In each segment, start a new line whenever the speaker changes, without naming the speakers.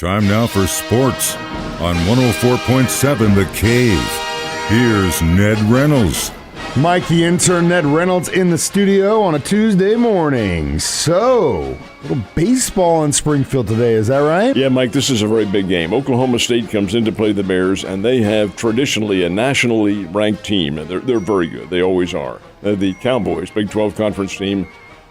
Time now for sports on 104.7 The Cave. Here's Ned Reynolds.
Mike, the intern, Ned Reynolds in the studio on a Tuesday morning. So, a little baseball in Springfield today, is that right?
Yeah, Mike, this is a very big game. Oklahoma State comes in to play the Bears, and they have traditionally a nationally ranked team. They're very good. They always are. They're the Cowboys, Big 12 conference team.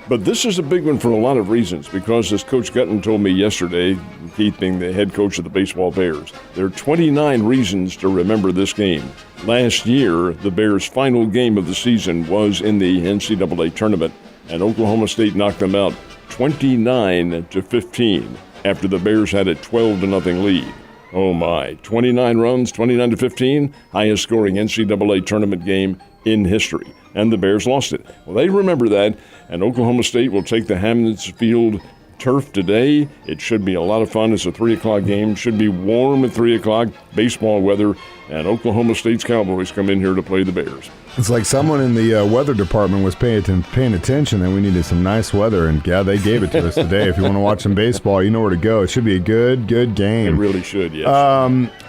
But this is a big one for a lot of reasons, because as Coach Gutton told me yesterday, Keith being the head coach of the baseball Bears, there are 29 reasons to remember this game. Last year, the Bears' final game of the season was in the NCAA tournament, and Oklahoma State knocked them out 29-15 after the Bears had a 12-0 lead. Oh my, 29 runs, 29-15, highest scoring NCAA tournament game in history. And the Bears lost it. Well, they remember that, and Oklahoma State will take the Hammonds Field turf today. It should be a lot of fun. It's a 3 o'clock game. Should be warm at 3 o'clock, baseball weather, and Oklahoma State's Cowboys come in here to play the Bears.
It's like someone in the weather department was paying attention that we needed some nice weather, and yeah, they gave it to us today. If you want to watch some baseball, you know where to go. It should be a good game.
It really should, yes.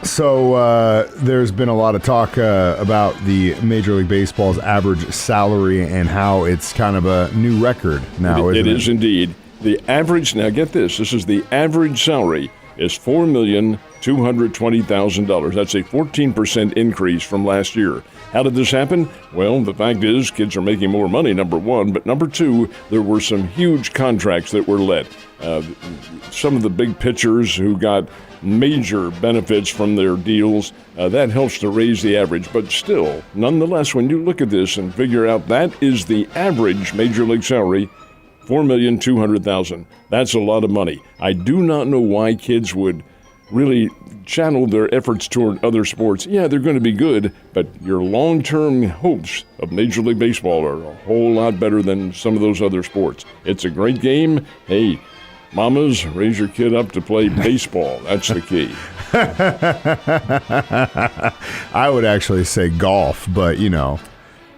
So there's been a lot of talk about the Major League Baseball's average salary and how it's kind of a new record now, isn't it?
It is indeed. The average, now get this is the average salary is $4,220,000. That's a 14% increase from last year. How did this happen? Well, the fact is, kids are making more money, number one, but number two, there were some huge contracts that were let. Some of the big pitchers who got major benefits from their deals, that helps to raise the average. But still, nonetheless, when you look at this and figure out that is the average Major League salary, $4,200,000. That's a lot of money. I do not know why kids would really channel their efforts toward other sports. Yeah, they're going to be good, but your long-term hopes of Major League Baseball are a whole lot better than some of those other sports. It's a great game. Hey, mamas, raise your kid up to play baseball. That's the key.
I would actually say golf, but you know.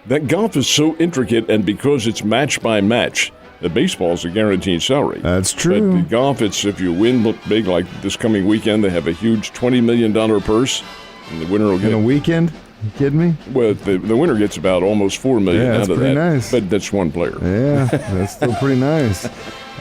That golf is so intricate, and because it's match by match, the baseball's a guaranteed salary.
That's true.
But the golf, it's if you win big, like this coming weekend, they have a huge $20 million purse, and the winner will get...
In a weekend? You kidding me?
Well, the winner gets about almost $4 million out of that.
Yeah, that's pretty nice.
But that's one player.
Yeah, that's still pretty nice.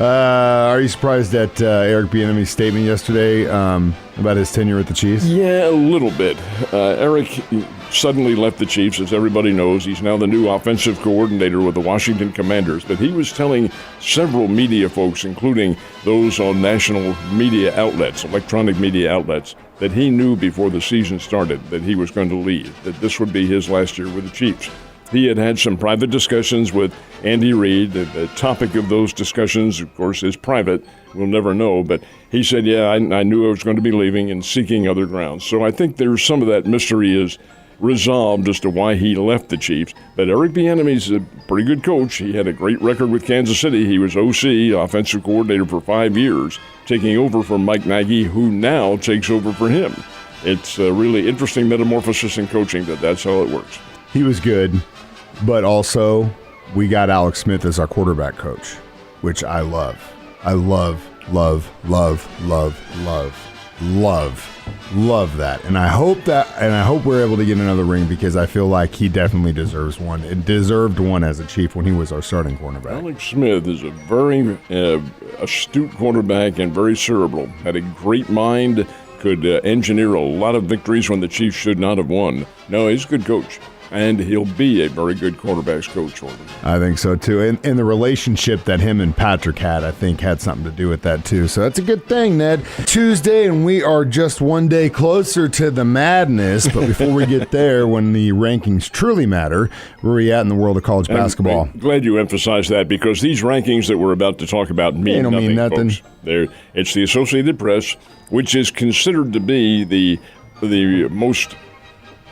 Are you surprised at Eric Bieniemy's statement yesterday about his tenure with the Chiefs?
Yeah, a little bit. Eric suddenly left the Chiefs, as everybody knows. He's now the new offensive coordinator with the Washington Commanders. But he was telling several media folks, including those on national media outlets, electronic media outlets, that he knew before the season started that he was going to leave, that this would be his last year with the Chiefs. He had had some private discussions with Andy Reid. The topic of those discussions, of course, is private. We'll never know. But he said, yeah, I knew I was going to be leaving and seeking other grounds. So I think there's some of that mystery is resolved as to why he left the Chiefs. But Eric Bieniemy's a pretty good coach. He had a great record with Kansas City. He was OC, offensive coordinator, for 5 years, taking over from Mike Nagy, who now takes over for him. It's a really interesting metamorphosis in coaching, that's how it works.
He was good, but also we got Alex Smith as our quarterback coach, which I love. I love that. And I hope we're able to get another ring, because I feel like he definitely deserves one. It deserved one as a Chief when he was our starting cornerback.
Alex Smith is a very astute quarterback and very cerebral. Had a great mind, could engineer a lot of victories when the Chiefs should not have won. No, he's a good coach. And he'll be a very good quarterback's coach for them.
I think so, too. And the relationship that him and Patrick had, I think, had something to do with that, too. So that's a good thing, Ned. Tuesday, and we are just one day closer to the madness. But before we get there, when the rankings truly matter, where are we at in the world of college basketball?
I'm glad you emphasized that, because these rankings that we're about to talk about mean nothing. Folks. It's the Associated Press, which is considered to be the most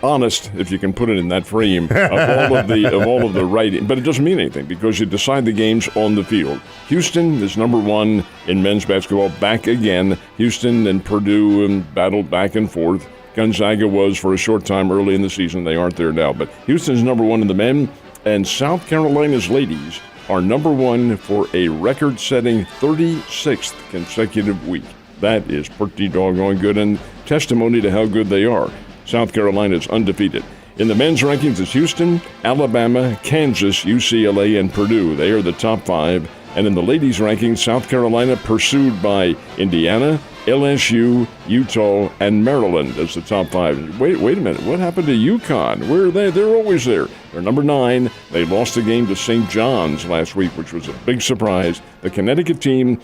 honest, if you can put it in that frame, of all of the writing. But it doesn't mean anything, because you decide the games on the field. Houston is number one in men's basketball, back again. Houston and Purdue battled back and forth. Gonzaga was for a short time early in the season. They aren't there now. But Houston's number one in the men, and South Carolina's ladies are number one for a record-setting 36th consecutive week. That is pretty doggone good and testimony to how good they are. South Carolina's undefeated. In the men's rankings, it's Houston, Alabama, Kansas, UCLA, and Purdue. They are the top 5. And in the ladies' rankings, South Carolina pursued by Indiana, LSU, Utah, and Maryland as the top 5. Wait a minute. What happened to UConn? Where are they? They're always there. They're number 9. They lost the game to St. John's last week, which was a big surprise. The Connecticut team,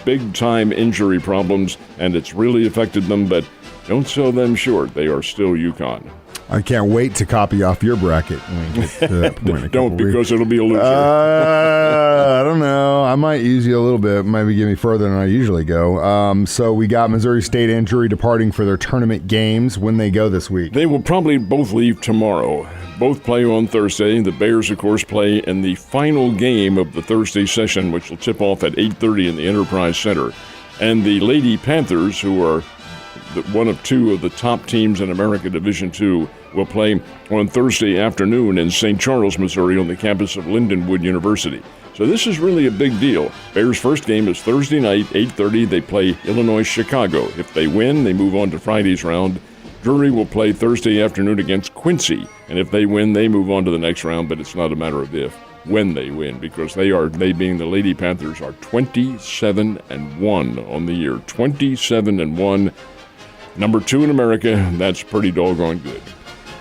big-time injury problems, and it's really affected them, but don't sell them short. They are still UConn.
I can't wait to copy off your bracket when we get to that point.
Don't, because it'll be a loser.
I don't know. I might use you a little bit. Maybe get me further than I usually go. So we got Missouri State and Drury departing for their tournament games. When they go this week?
They will probably both leave tomorrow. Both play on Thursday. The Bears, of course, play in the final game of the Thursday session, which will tip off at 8:30 in the Enterprise Center. And the Lady Panthers, who are one of 2 of the top teams in America Division II, will play on Thursday afternoon in St. Charles, Missouri, on the campus of Lindenwood University. So this is really a big deal. Bears' first game is Thursday night, 8:30. They play Illinois-Chicago. If they win, they move on to Friday's round. Drury will play Thursday afternoon against Quincy, and if they win, they move on to the next round, but it's not a matter of if, when they win, because they being the Lady Panthers, are 27-1 on the year. 27-1. Number 2 in America. That's pretty doggone good.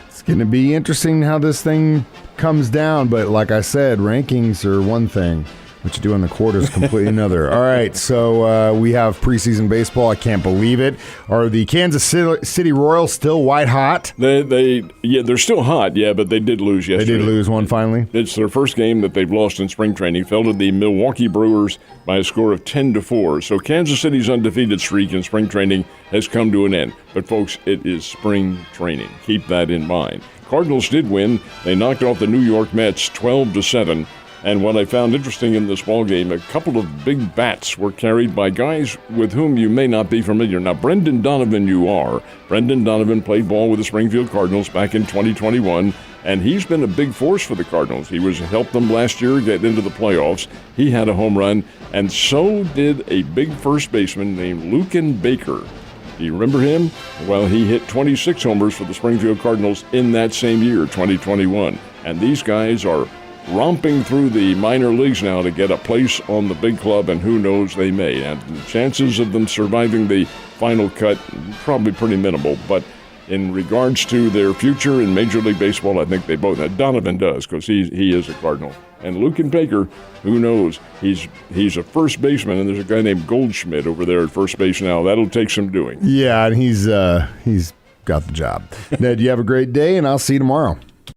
It's going to be interesting how this thing comes down, but like I said, rankings are one thing. What you do in the quarter is completely another. All right, so we have preseason baseball. I can't believe it. Are the Kansas City Royals still white hot?
They're still hot, yeah, but they did lose yesterday.
They did lose one finally?
It's their first game that they've lost in spring training. Fell to the Milwaukee Brewers by a score of 10-4. So Kansas City's undefeated streak in spring training has come to an end. But, folks, it is spring training. Keep that in mind. Cardinals did win. They knocked off the New York Mets 12-7. And what I found interesting in this ballgame, a couple of big bats were carried by guys with whom you may not be familiar. Now, Brendan Donovan you are. Brendan Donovan played ball with the Springfield Cardinals back in 2021, and he's been a big force for the Cardinals. He helped them last year get into the playoffs. He had a home run, and so did a big first baseman named Lucan Baker. Do you remember him? Well, he hit 26 homers for the Springfield Cardinals in that same year, 2021. And these guys are romping through the minor leagues now to get a place on the big club, and who knows, they may. And the chances of them surviving the final cut, probably pretty minimal. But in regards to their future in Major League Baseball, I think they both. Donovan does, because he is a Cardinal. And Lucan Baker, who knows? He's a first baseman, and there's a guy named Goldschmidt over there at first base now. That'll take some doing.
Yeah, and he's got the job. Ned, you have a great day, and I'll see you tomorrow.